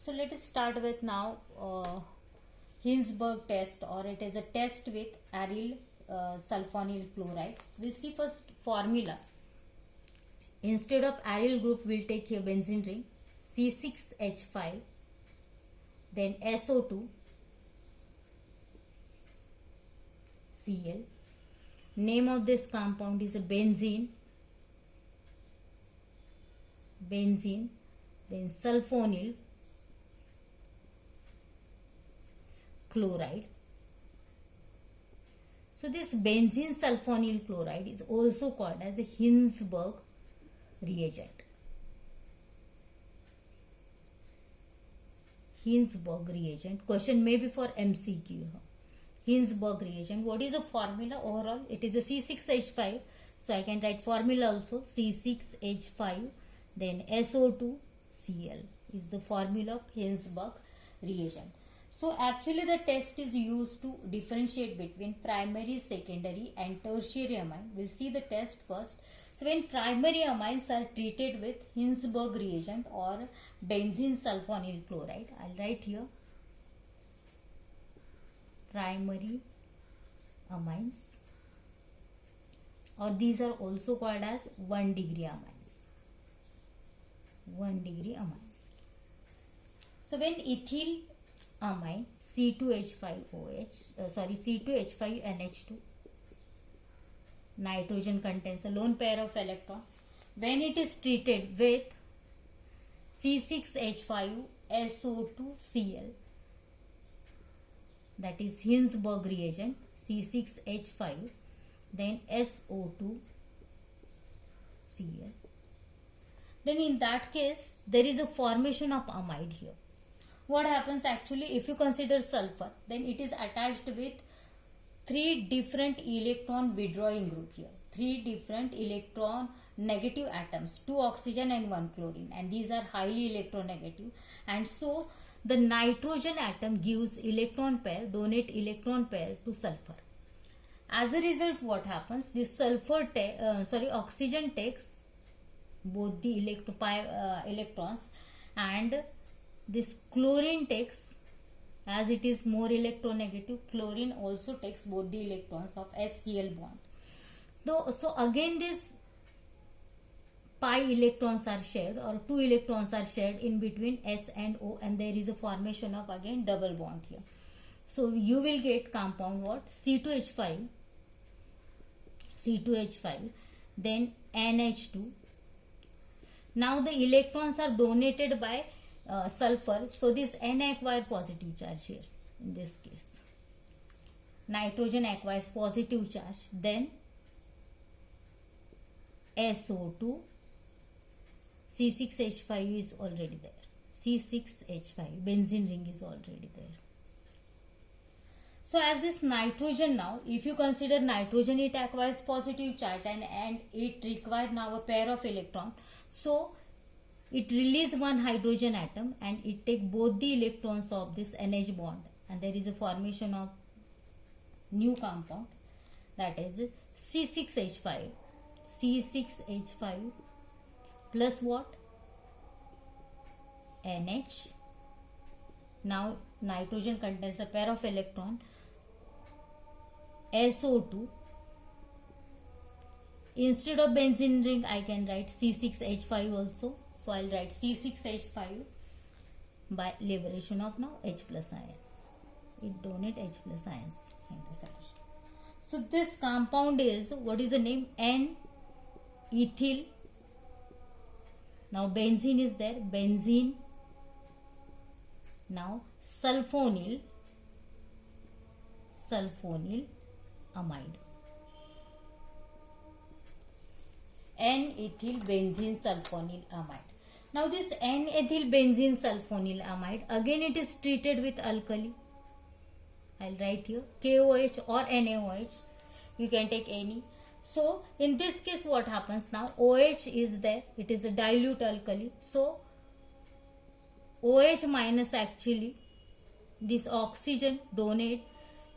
So let us start with now Hinsberg test, or it is a test with aryl sulfonyl chloride. We'll see first formula. Instead of aryl group, we'll take here benzene ring C6H5, then SO2 Cl. Name of this compound is a benzene, then sulfonyl chloride. So this benzene sulfonyl chloride is also called as a Hinsberg reagent. Hinsberg reagent. Question may be for MCQ. Hinsberg reagent. What is the formula overall? It is a C6H5. So I can write formula also. C6H5, then SO2 Cl is the formula of Hinsberg reagent. So actually the test is used to differentiate between primary, secondary and tertiary amine. We'll see the test first. So when primary amines are treated with Hinsberg reagent or benzene sulfonyl chloride, I'll write here primary amines, or these are also called as 1 degree amines. 1 degree amines. So when ethyl amine C2H5NH2, nitrogen contains a lone pair of electron. When it is treated with C6H5SO2Cl, that is Hinsberg reagent, C6H5, then SO2Cl, then in that case there is a formation of amide here. What happens actually, if you consider sulfur, then it is attached with 3 different electron withdrawing group here. 3 different electron negative atoms, 2 oxygen and 1 chlorine, and these are highly electronegative. And so the nitrogen atom gives electron pair, donate electron pair to sulfur. As a result, what happens? This oxygen takes both the electrons, and this chlorine takes, as it is more electronegative, chlorine also takes both the electrons of SCl bond. So again this pi electrons are shared, or 2 electrons are shared in between S and O, and there is a formation of again double bond here. So you will get compound what? C2H5, then NH2. Now the electrons are donated by sulfur, so this N acquire positive charge here in this case. Nitrogen acquires positive charge, then SO2, C6H5 is already there. C6H5, benzene ring is already there. So as this nitrogen now, if you consider nitrogen, it acquires positive charge and it requires now a pair of electron. So it releases 1 hydrogen atom and it takes both the electrons of this NH bond, and there is a formation of new compound, that is C6H5 plus what? NH. Now nitrogen contains a pair of electron, SO2. Instead of benzene ring, I can write C6H5 also. So I'll write C6H5 by liberation of now H plus ions. It donates H plus ions in the solution. So this compound is, what is the name? N-ethyl. Now benzene is there. Benzene. Now sulfonyl amide. N-ethyl benzene sulfonyl amide. Now this N-ethyl benzene sulfonyl amide, again it is treated with alkali. I'll write here KOH or NaOH. You can take any. So in this case what happens now? OH is there. It is a dilute alkali. So OH minus, actually this oxygen donate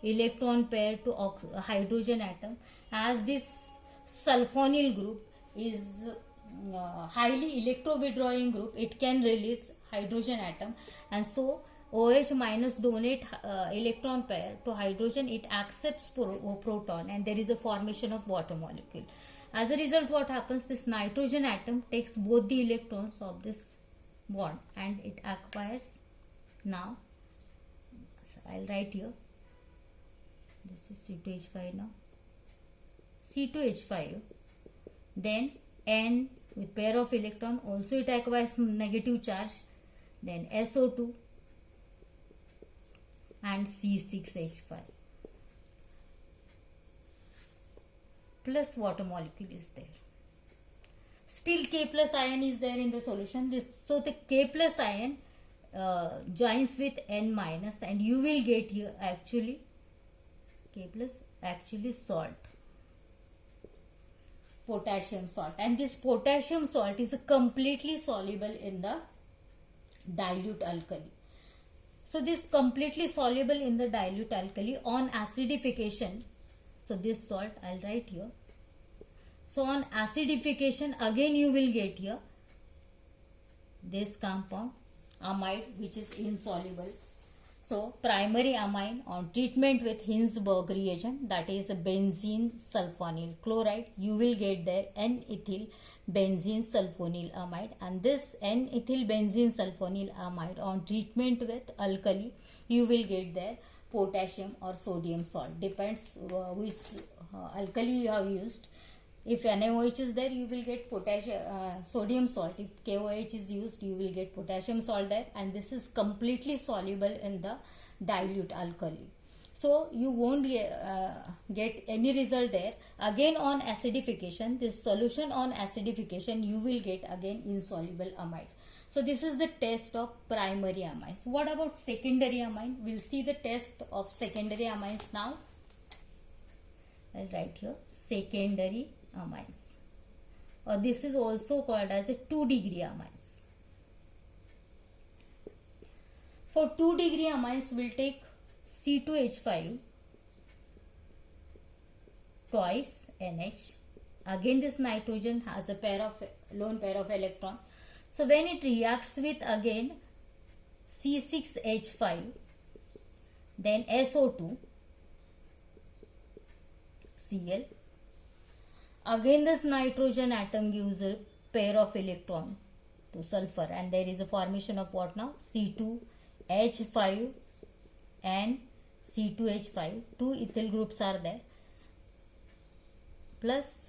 electron pair to hydrogen atom, as this sulfonyl group is highly electro withdrawing group. It can release hydrogen atom, and so OH minus donate electron pair to hydrogen. It accepts proton, and there is a formation of water molecule. As a result, what happens? This nitrogen atom takes both the electrons of this bond and it acquires. Now, so I'll write here. This is C2H5 now. C2H5. Then N with pair of electron, also it acquires negative charge. Then SO2 and C6H5 plus water molecule is there. Still K plus ion is there in the solution. So the K plus ion joins with N minus, and you will get here actually K plus actually salt, potassium salt, and this potassium salt is completely soluble in the dilute alkali. So this completely soluble in the dilute alkali on acidification. So this salt I'll write here. So on acidification again you will get here this compound amide which is insoluble. So primary amine on treatment with Hinsberg reagent, that is benzene sulfonyl chloride, you will get there N-ethyl benzene sulfonyl amide, and this N-ethyl benzene sulfonyl amide on treatment with alkali you will get there potassium or sodium salt, depends which alkali you have used. If NaOH is there, you will get potassium sodium salt. If KOH is used, you will get potassium salt there, and this is completely soluble in the dilute alkali. So you won't get any result there. Again on acidification, this solution on acidification you will get again insoluble amide. So this is the test of primary amines. What about secondary amine? We'll see the test of secondary amines now. I'll write here secondary amines, or this is also called as a 2-degree amines. For 2-degree amines, we'll take C2H5 twice NH. Again this nitrogen has a lone pair of electron. So when it reacts with again C6H5, then SO2 Cl. Again this nitrogen atom gives a pair of electron to sulfur, and there is a formation of what now? C2H5 and C2H5. Two ethyl groups are there, plus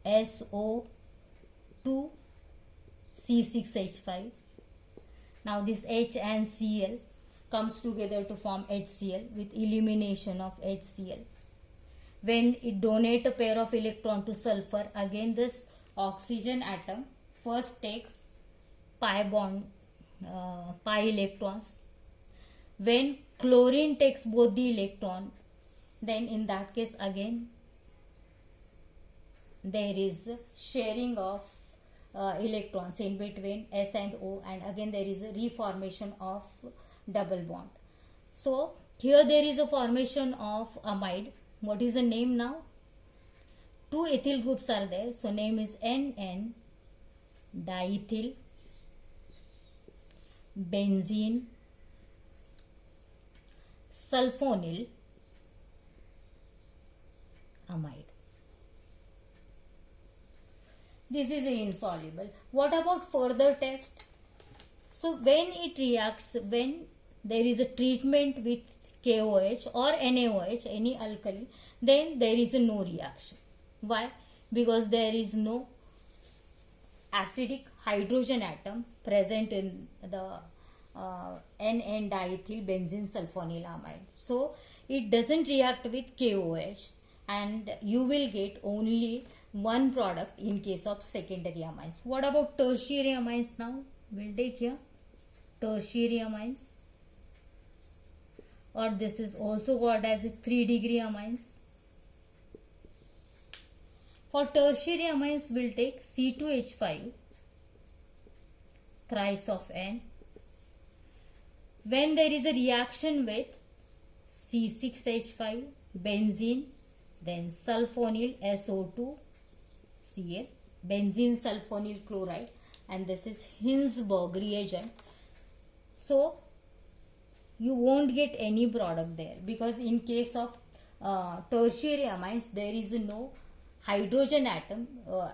SO2 C6H5. Now this H and Cl comes together to form HCl with elimination of HCl. When it donates a pair of electron to sulfur, again this oxygen atom first takes pi electrons. When chlorine takes both the electron, then in that case again there is sharing of electrons in between S and O, and again there is a reformation of double bond. So here there is a formation of amide. What is the name now? Two ethyl groups are there, so name is NN diethyl benzene sulfonyl amide. This is insoluble. What about further test? So when it reacts, when there is a treatment with KOH or NaOH, any alkali, then there is no reaction. Why? Because there is no acidic hydrogen atom present in the NN diethyl benzene sulfonyl amide. So it doesn't react with KOH, and you will get only one product in case of secondary amines. What about tertiary amines now? We'll take here tertiary amines, or this is also called as a 3-degree amines. For tertiary amines, we'll take C2H5 thrice of N. When there is a reaction with C6H5 benzene, then sulfonyl SO2 Cl, benzene sulfonyl chloride, and this is Hinsberg reagent. So you won't get any product there, because in case of tertiary amines there is no hydrogen atom,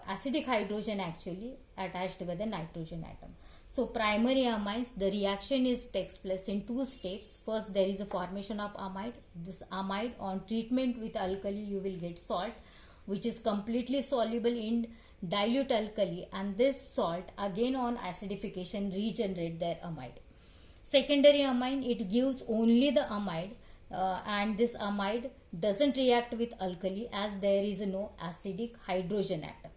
acidic hydrogen actually attached with the nitrogen atom. So primary amines, the reaction takes place in two steps. First, there is a formation of amide. This amide, on treatment with alkali, you will get salt, which is completely soluble in dilute alkali, and this salt again on acidification regenerate their amide. Secondary amine, it gives only the amide, and this amide doesn't react with alkali as there is no acidic hydrogen atom.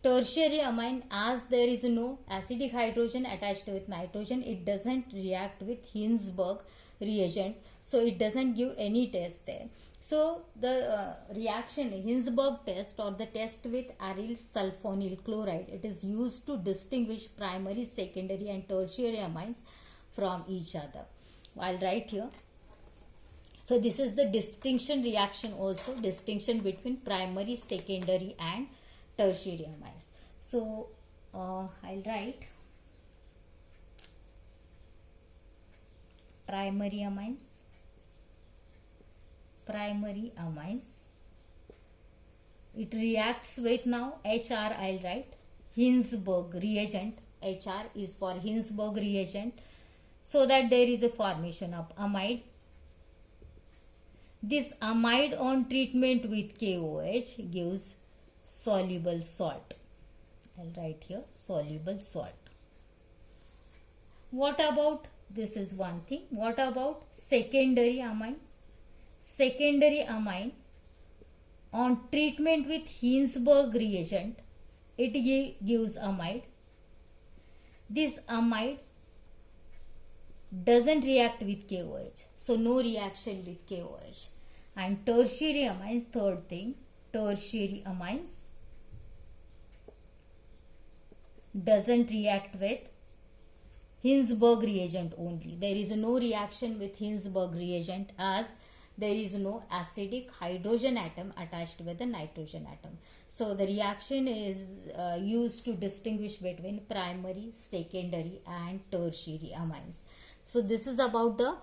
Tertiary amine, as there is no acidic hydrogen attached with nitrogen, it doesn't react with Hinsberg reagent, so it doesn't give any test there. So the reaction, Hinsberg test or the test with aryl sulfonyl chloride, it is used to distinguish primary, secondary and tertiary amines from each other. I'll write here. So this is the distinction reaction also, distinction between primary, secondary and tertiary amines. So I'll write primary amines. Primary amines, it reacts with now HR, I'll write Hinsberg reagent. HR is for Hinsberg reagent, so that there is a formation of amide. This amide on treatment with KOH gives soluble salt. I'll write here soluble salt. What about, this is one thing, what about secondary amine? Secondary amine on treatment with Hinsberg reagent, it gives amide. This amide doesn't react with KOH, so no reaction with KOH. And tertiary amines, third thing, tertiary amines doesn't react with Hinsberg reagent only. There is no reaction with Hinsberg reagent as there is no acidic hydrogen atom attached with the nitrogen atom. So the reaction is used to distinguish between primary, secondary and tertiary amines. So this is about the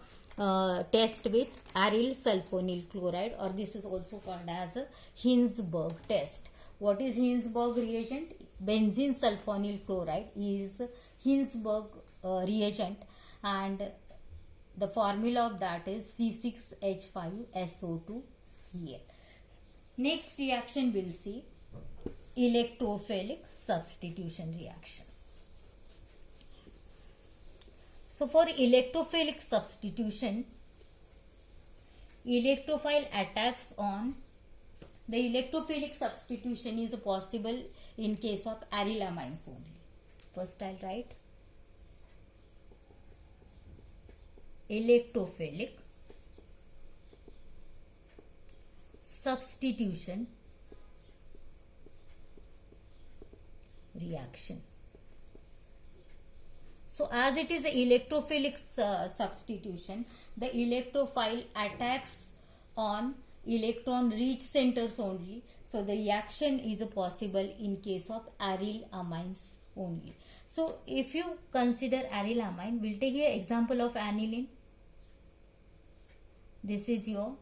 test with aryl sulfonyl chloride, or this is also called as a Hinsberg test. What is Hinsberg reagent? Benzene sulfonyl chloride is Hinsberg reagent, and the formula of that is C6H5SO2Cl. Next reaction we'll see electrophilic substitution reaction. So for electrophilic substitution, electrophile attacks on, the electrophilic substitution is possible in case of aryl amines only. First I'll write electrophilic substitution reaction. So as it is an electrophilic substitution, the electrophile attacks on electron rich centers only. So the reaction is possible in case of aryl amines only. So if you consider aryl amine, we'll take an example of aniline. This is your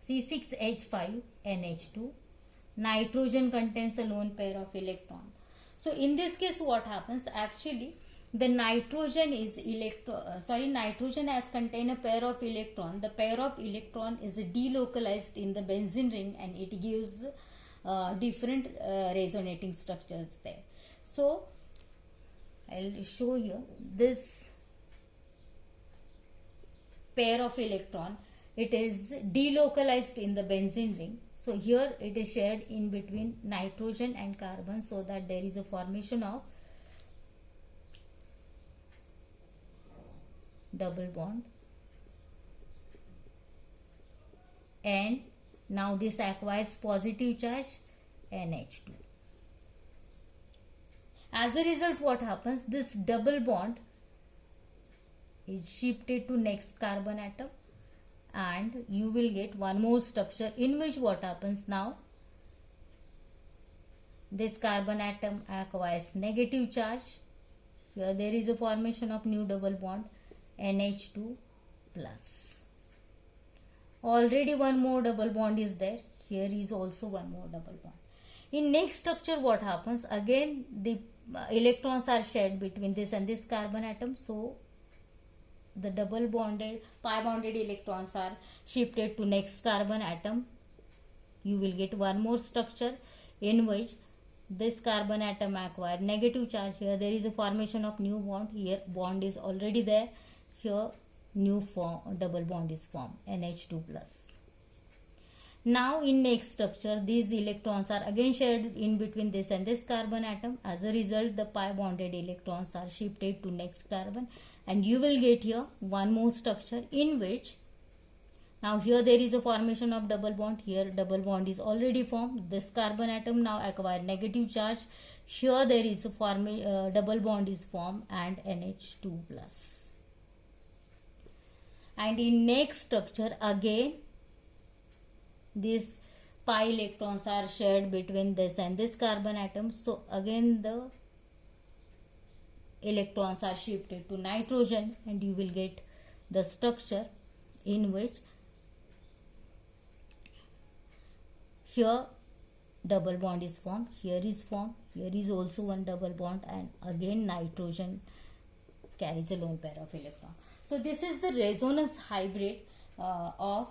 C6H5NH2. Nitrogen contains a lone pair of electron. So in this case what happens, actually the nitrogen is nitrogen has contained a pair of electron. The pair of electron is delocalized in the benzene ring and it gives different resonating structures there. So I'll show you this pair of electron, it is delocalized in the benzene ring. So here it is shared in between nitrogen and carbon, so that there is a formation of double bond, and now this acquires positive charge NH2. As a result, what happens, this double bond is shifted to next carbon atom, and you will get one more structure in which what happens, now This carbon atom acquires negative charge. Here there is a formation of new double bond, NH2 plus. Already one more double bond is there. Here is also one more double bond. In next structure, what happens? Again, the electrons are shared between this and this carbon atom. So the double bonded, pi bonded electrons are shifted to next carbon atom. You will get one more structure in which this carbon atom acquire negative charge. Here there is a formation of new bond. Here bond is already there. Here new double bond is formed, NH2 plus. Now in next structure, these electrons are again shared in between this and this carbon atom. As a result, the pi bonded electrons are shifted to next carbon, and you will get here one more structure in which now here there is a formation of double bond. Here double bond is already formed. This carbon atom now acquire negative charge. Here there is a double bond is formed and NH2 plus. And in next structure again, these pi electrons are shared between this and this carbon atom. So again the electrons are shifted to nitrogen, and you will get the structure in which here double bond is formed, here is formed, here is also one double bond, and again nitrogen carries a lone pair of electron. So this is the resonance hybrid of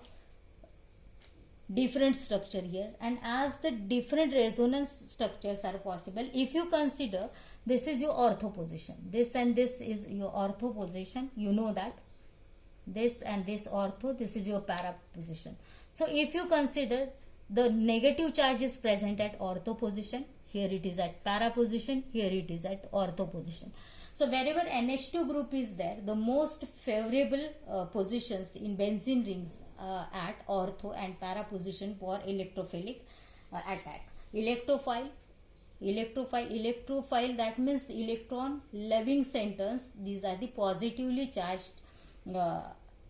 different structure here. And as the different resonance structures are possible, if you consider this is your ortho position, this and this is your ortho position, you know that this and this ortho, this is your para position. So if you consider the negative charge is present at ortho position, here it is at para position, here it is at ortho position. So wherever NH2 group is there, the most favorable positions in benzene rings at ortho and para position for electrophilic attack. Electrophile, that means electron loving centers. These are the positively charged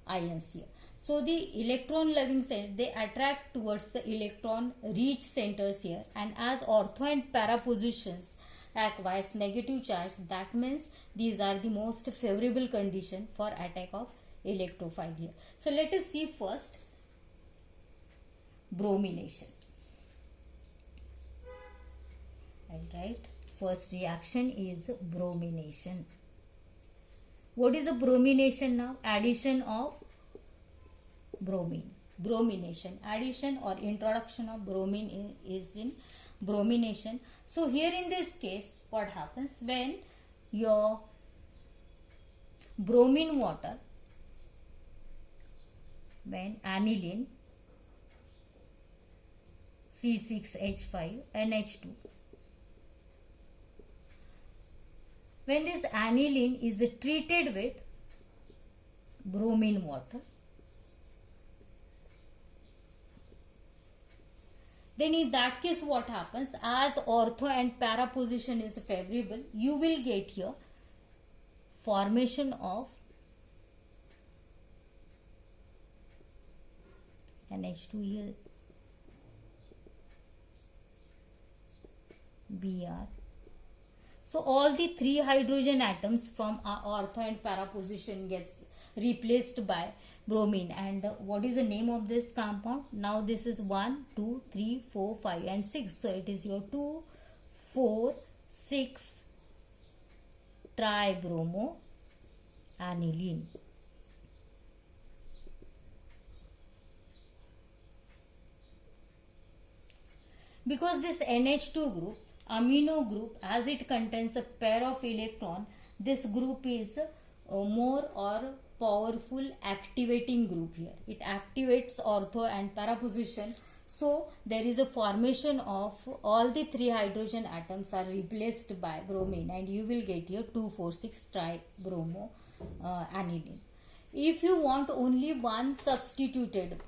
ions here. So the electron loving center, they attract towards the electron rich centers here, and as ortho and para positions acquires negative charge, that means these are the most favorable condition for attack of electrophile here. So let us see first bromination. Right, first reaction is bromination. What is a bromination now? Addition of bromine. Bromination, addition or introduction of bromine is in bromination. So here in this case, what happens when your bromine water, when aniline C6H5 NH2, when this aniline is treated with bromine water, then in that case what happens, as ortho and para position is favorable, you will get here formation of NH2 here, Br. So all the three hydrogen atoms from ortho and para position gets replaced by bromine. And what is the name of this compound? Now this is 1, 2, 3, 4, 5 and 6. So it is your 2, 4, 6 tribromo aniline. Because this NH2 group, amino group, as it contains a pair of electron, this group is more or powerful activating group here. It activates ortho and para position. So there is a formation of all the three hydrogen atoms are replaced by bromine, and you will get here 2,4,6 tribromo aniline. If you want only one substituted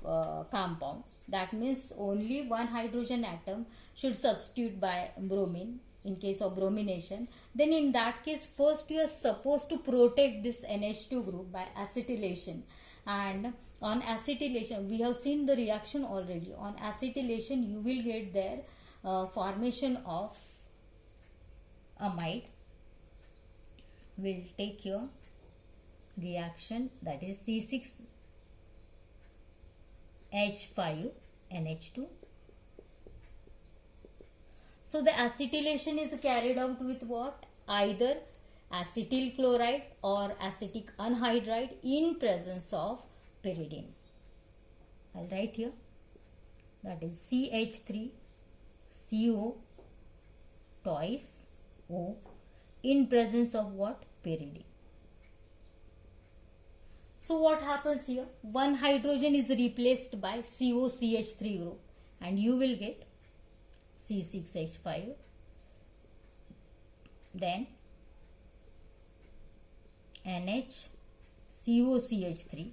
compound, that means only one hydrogen atom should substitute by bromine in case of bromination, then in that case first you are supposed to protect this NH2 group by acetylation. And on acetylation, we have seen the reaction already. On acetylation you will get there formation of amide will take your reaction, that is C6H5NH2. So the acetylation is carried out with what? Either acetyl chloride or acetic anhydride in presence of pyridine. I'll write here, that is CH3CO twice O in presence of what? Pyridine. So what happens here? One hydrogen is replaced by COCH3 group and you will get C6H5, then NHCOCH3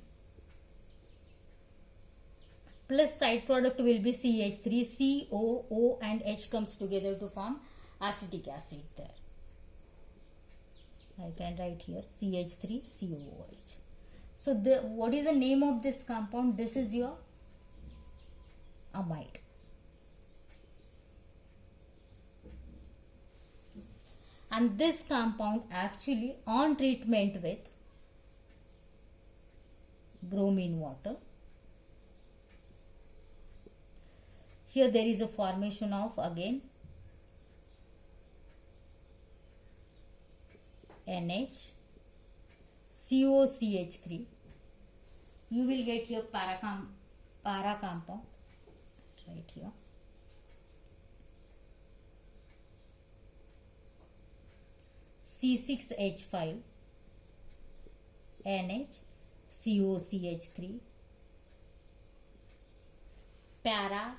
plus side product will be CH3, CO, O and H comes together to form acetic acid there. I can write here CH3COOH. So what is the name of this compound? This is your amide. And this compound actually on treatment with bromine water, here there is a formation of again NHCOCH3. You will get here para compound right here. C6H5 NHCOCH3 para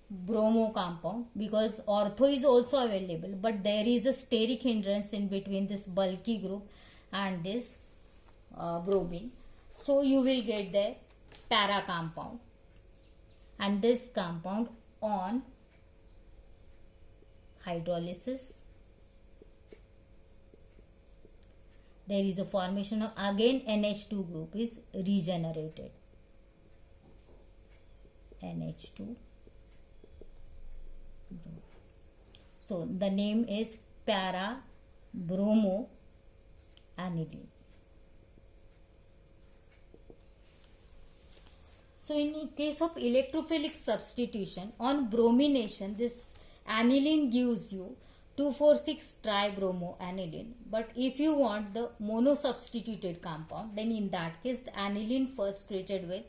bromo compound, because ortho is also available, but there is a steric hindrance in between this bulky group and this bromine. So you will get the para compound, and this compound on hydrolysis there is a formation of again NH2 group is regenerated. NH2. So the name is para bromo aniline. So in case of electrophilic substitution on bromination, this aniline gives you 2,4,6 tribromo aniline. But if you want the mono substituted compound, then in that case the aniline first treated with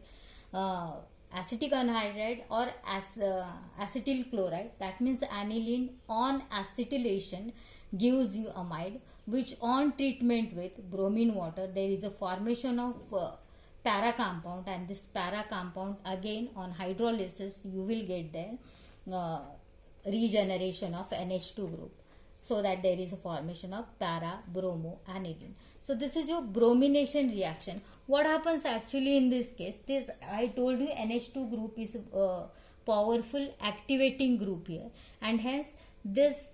acetic anhydride or acetyl chloride, that means aniline on acetylation gives you amide, which on treatment with bromine water there is a formation of para compound, and this para compound again on hydrolysis you will get there regeneration of NH2 group, so that there is a formation of para bromo aniline. So this is your bromination reaction. What happens actually in this case? This I told you NH2 group is a powerful activating group here, and hence this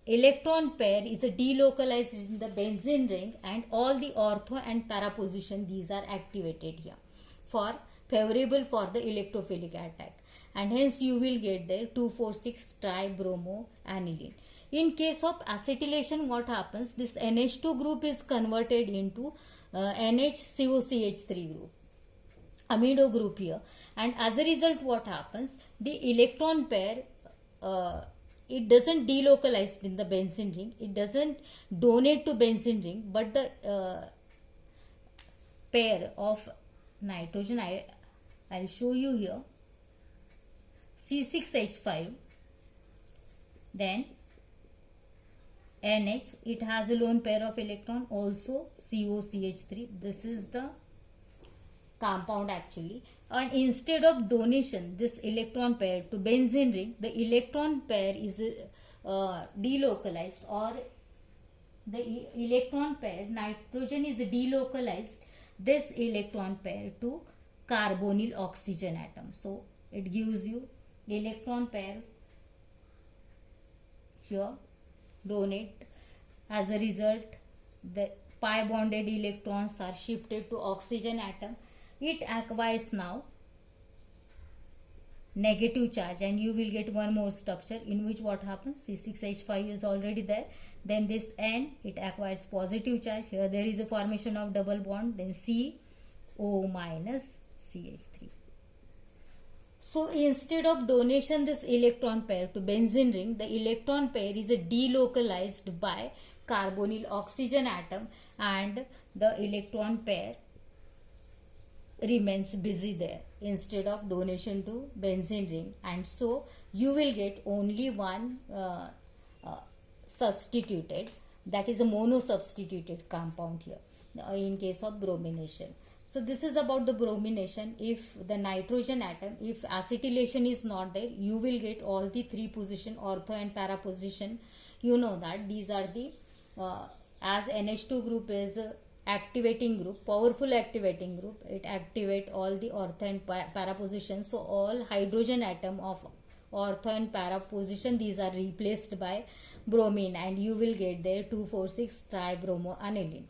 electron pair is delocalized in the benzene ring, and all the ortho and para position these are activated here for favorable for the electrophilic attack, and hence you will get there 2,4,6 tribromo aniline. In case of acetylation, what happens? This NH2 group is converted into NHCOCH3 group, amido group here, and as a result what happens? The electron pair it doesn't delocalize in the benzene ring, it doesn't donate to benzene ring, but the pair of nitrogen, I'll show you here, C6H5, then NH, it has a lone pair of electron, also COCH3. This is the compound actually, and instead of donation this electron pair to benzene ring, the electron pair is delocalized, or the electron pair nitrogen is delocalized this electron pair to carbonyl oxygen atom. So it gives you electron pair here donate. As a result, the pi bonded electrons are shifted to oxygen atom. It acquires now negative charge, and you will get one more structure in which what happens, C6H5 is already there. Then this N, it acquires positive charge. Here there is a formation of double bond, then CO minus CH3. So instead of donation this electron pair to benzene ring, the electron pair is delocalized by carbonyl oxygen atom, and the electron pair remains busy there instead of donation to benzene ring, and so you will get only one substituted, that is a mono substituted compound here in case of bromination. So this is about the bromination. If the nitrogen atom, if acetylation is not there, you will get all the three position, ortho and para position. You know that these are the as NH2 group is activating group, powerful activating group, it activate all the ortho and para position. So all hydrogen atom of ortho and para position, these are replaced by bromine, and you will get there 2,4,6 tribromoaniline.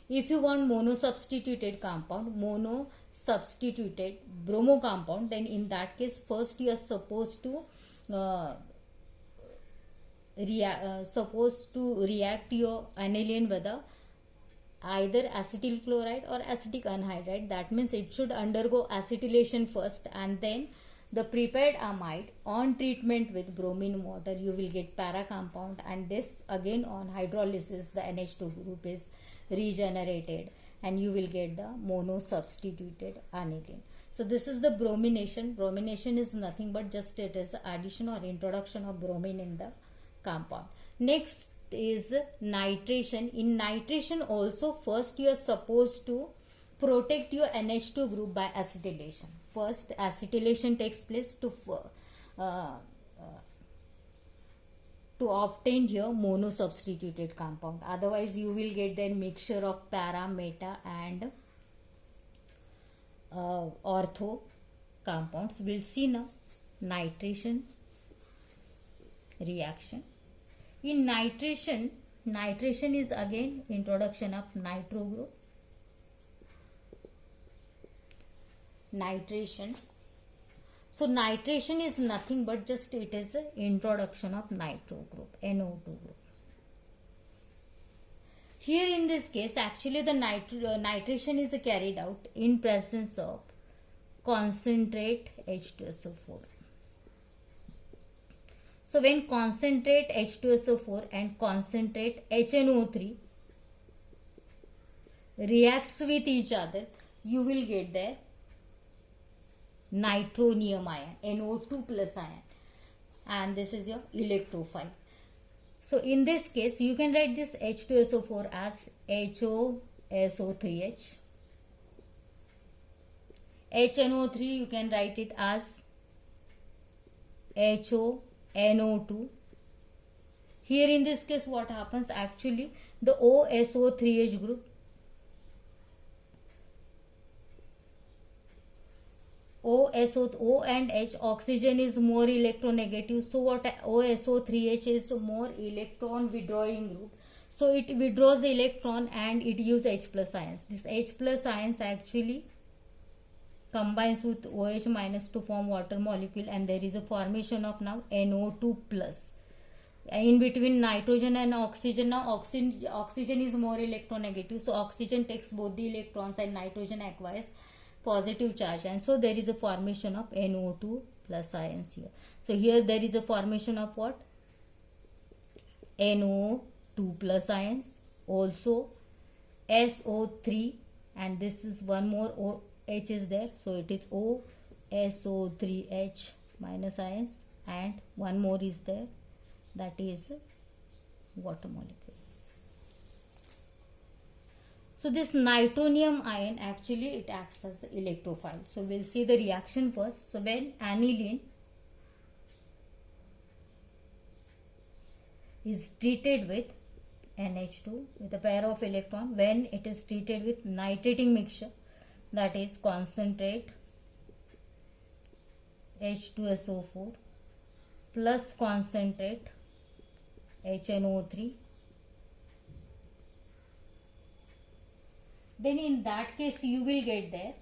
If you want mono substituted compound, mono substituted bromo compound, then in that case first you are supposed to react your aniline with either acetyl chloride or acetic anhydride. That means it should undergo acetylation first, and then the prepared amide on treatment with bromine water you will get para compound, and this again on hydrolysis the NH2 group is regenerated and you will get the mono substituted aniline. So this is the bromination. Bromination is nothing but just it is addition or introduction of bromine in the compound. Next is nitration. In nitration also first you are supposed to protect your NH2 group by acetylation. First acetylation takes place to obtain your mono substituted compound. Otherwise you will get the mixture of para, meta and ortho compounds. We'll see now nitration reaction. In nitration is again introduction of nitro group. Nitration. So nitration is nothing but just it is an introduction of nitro group, NO2 group. Here in this case actually the nitration is carried out in presence of concentrate H2SO4. So when concentrate H2SO4 and concentrate HNO3 reacts with each other, you will get there nitronium ion, NO2 plus ion, and this is your electrophile. So in this case you can write this H2SO4 as HOSO3H. HNO3 you can write it as HONO2. Here in this case what happens, actually the OSO3H group, O and H, oxygen is more electronegative, so what OSO3H is more electron withdrawing group, so it withdraws the electron and it uses H plus ions. This H plus ions actually combines with OH minus to form water molecule, and there is a formation of now NO2 plus. In between nitrogen and oxygen, now oxygen is more electronegative, so oxygen takes both the electrons and nitrogen acquires positive charge, and so there is a formation of NO2 plus ions here. So here there is a formation of what? NO2 plus ions, also SO3, and this is one more OH is there, so it is OSO3H minus ions, and one more is there, that is water molecule. So this nitronium ion actually it acts as an electrophile. So we'll see the reaction first. So when aniline is treated with NH2 with a pair of electron, when it is treated with nitrating mixture, that is concentrate H2SO4 plus concentrate HNO3, then in that case you will get there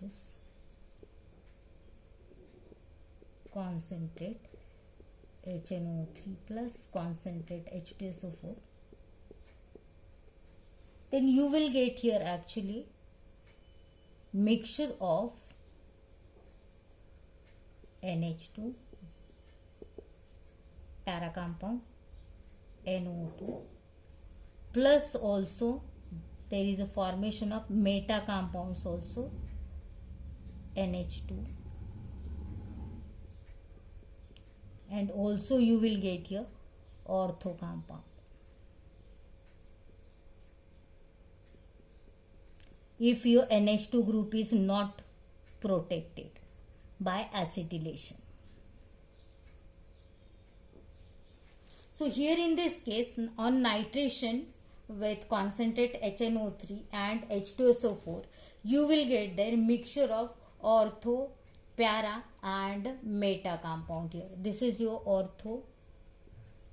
this concentrate HNO3 plus concentrate H2SO4, then you will get here actually mixture of NH2 para compound NO2 plus also there is a formation of meta compounds also NH2, and also you will get here ortho compound. If your NH2 group is not protected by acetylation. So here in this case, on nitration with concentrate HNO3 and H2SO4, you will get their mixture of ortho, para and meta compound here. This is your ortho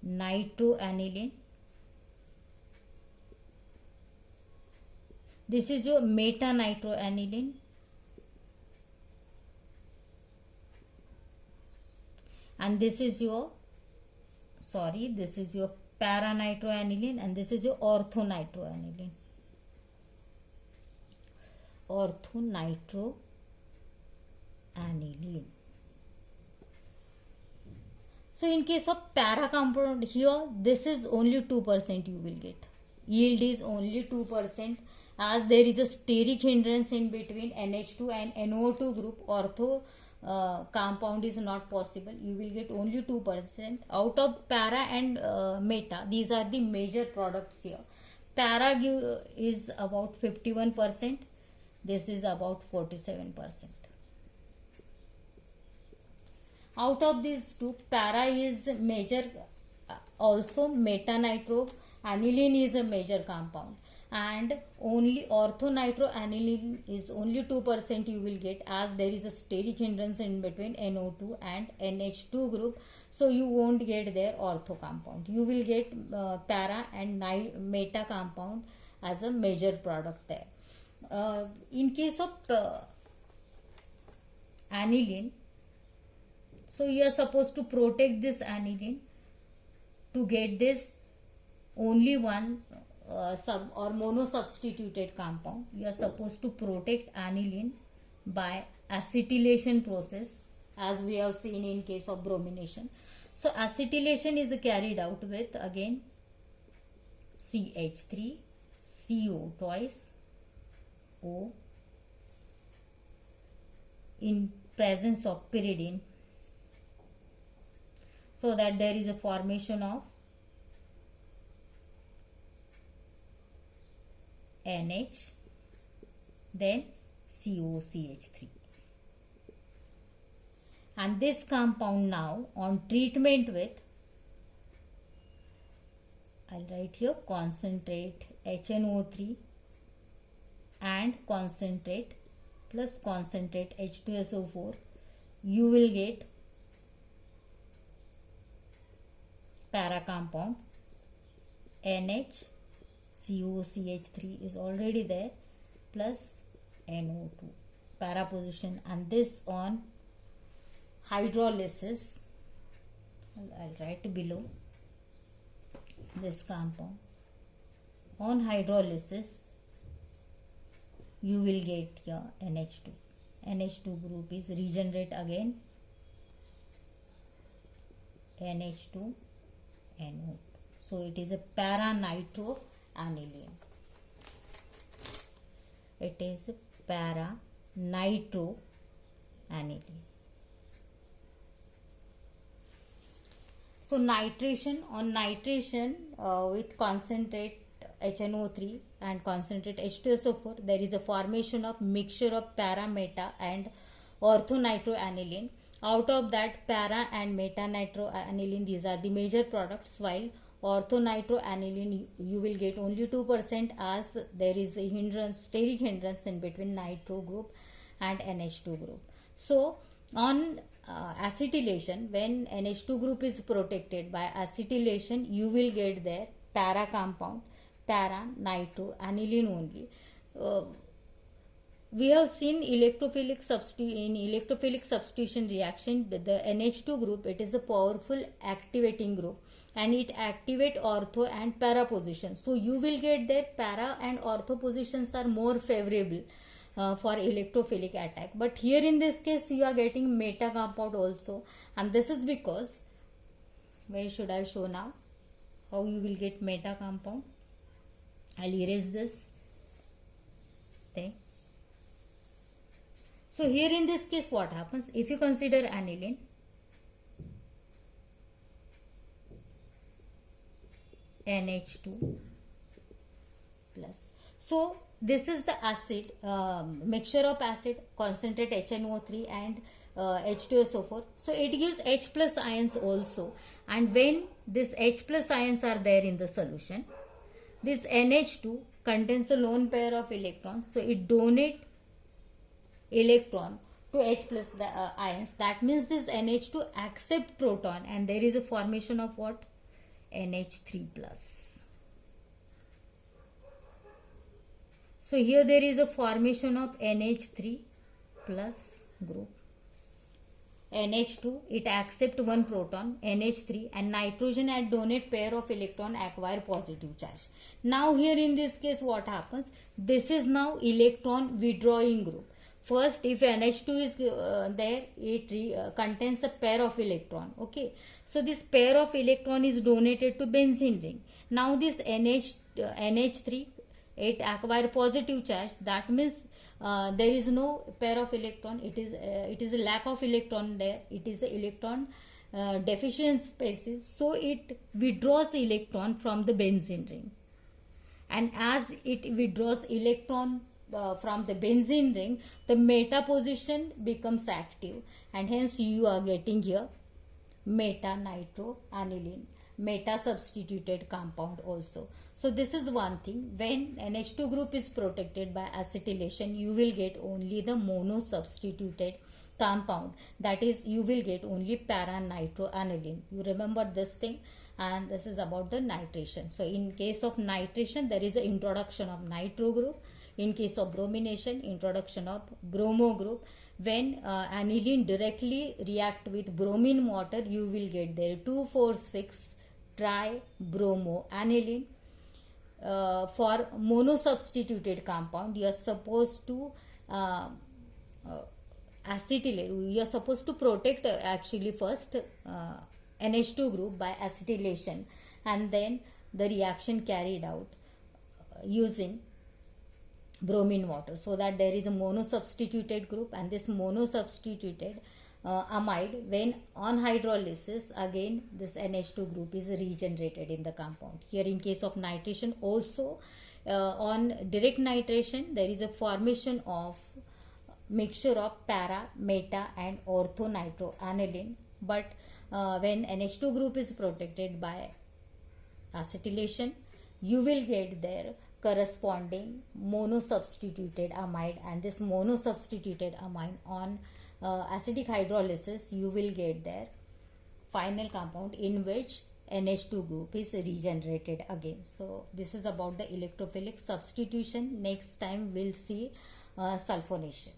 nitroaniline. This is your meta nitroaniline. And this is your para nitroaniline, and this is your ortho nitroaniline. Ortho nitroaniline. So in case of para compound here, this is only 2% you will get. Yield is only 2%, as there is a steric hindrance in between NH2 and NO2 group. Ortho compound is not possible. You will get only 2% out of para and meta. These are the major products here. Para is about 51%. This is about 47%. Out of these two, para is major. Also meta nitroaniline is a major compound, and only ortho nitroaniline is only 2% you will get, as there is a steric hindrance in between NO2 and NH2 group. So you won't get their ortho compound. You will get para and meta compound as a major product there. In case of aniline, so you are supposed to protect this aniline. To get this only one mono substituted compound, you are supposed to protect aniline by acetylation process, as we have seen in case of bromination. So acetylation is carried out with again CH3, CO twice, O, in presence of pyridine, so that there is a formation of NH, then COCH3. And this compound now on treatment with, I'll write here concentrate HNO3 and concentrate plus concentrate H2SO4, you will get para compound NH, COCH3 is already there, plus NO2 para position, and this on hydrolysis, I'll write below this compound. On hydrolysis you will get here NH2. NH2 group is regenerate again, NH2 NO2. So it is a para nitroaniline. It is para nitroaniline. So nitration, on nitration with concentrate HNO3 and concentrate H2SO4, there is a formation of mixture of para, meta and orthonitroaniline. Out of that, para and meta nitroaniline, these are the major products, while orthonitroaniline you will get only 2%, as there is a hindrance, steric hindrance in between nitro group and NH2 group. So on acetylation, when NH2 group is protected by acetylation, you will get their para compound, para nitroaniline only. we have seen in electrophilic substitution reaction, the NH2 group, it is a powerful activating group and it activate ortho and para position. So you will get that para and ortho positions are more favorable for electrophilic attack. But here in this case you are getting meta compound also, and this is because, where should I show now how you will get meta compound? I'll erase this thing. So here in this case what happens, if you consider aniline, NH2 plus. So this is the acid, mixture of acid, concentrate HNO3 and H2SO4. So it gives H plus ions also, and when this H plus ions are there in the solution, this NH2 contains a lone pair of electrons, so it donate electron to H plus the ions. That means this NH2 accept proton and there is a formation of what? NH3 plus. So here there is a formation of NH3 plus group. NH2, it accept one proton, NH3, and nitrogen at donate pair of electron acquire positive charge. Now here in this case what happens? This is now electron withdrawing group. First, if NH2 is there, it contains a pair of electron. Okay, so this pair of electron is donated to benzene ring. Now this NH3, it acquire positive charge. That means there is no pair of electron. It is a lack of electron there. It is a electron deficient species. So it withdraws electron from the benzene ring, and as it withdraws electron from the benzene ring, the meta position becomes active, and hence you are getting here meta nitroaniline, meta substituted compound also. So this is one thing. When NH2 group is protected by acetylation, you will get only the mono substituted compound, that is you will get only para nitroaniline. You remember this thing, and this is about the nitration. So in case of nitration, there is an introduction of nitro group. In case of bromination, introduction of bromo group. When aniline directly react with bromine water, you will get there 2,4,6 tribromoaniline. For monosubstituted compound, you are supposed to acetylate. You are supposed to protect actually first NH2 group by acetylation, and then the reaction carried out using bromine water, so that there is a monosubstituted group, and this monosubstituted amide, when on hydrolysis, again this NH2 group is regenerated in the compound. Here in case of nitration also, on direct nitration there is a formation of mixture of para, meta and ortho nitroaniline, but when NH2 group is protected by acetylation, you will get there corresponding monosubstituted amide, and this monosubstituted amide on acidic hydrolysis, you will get their final compound in which NH2 group is regenerated again. So this is about the electrophilic substitution. Next time we'll see sulfonation.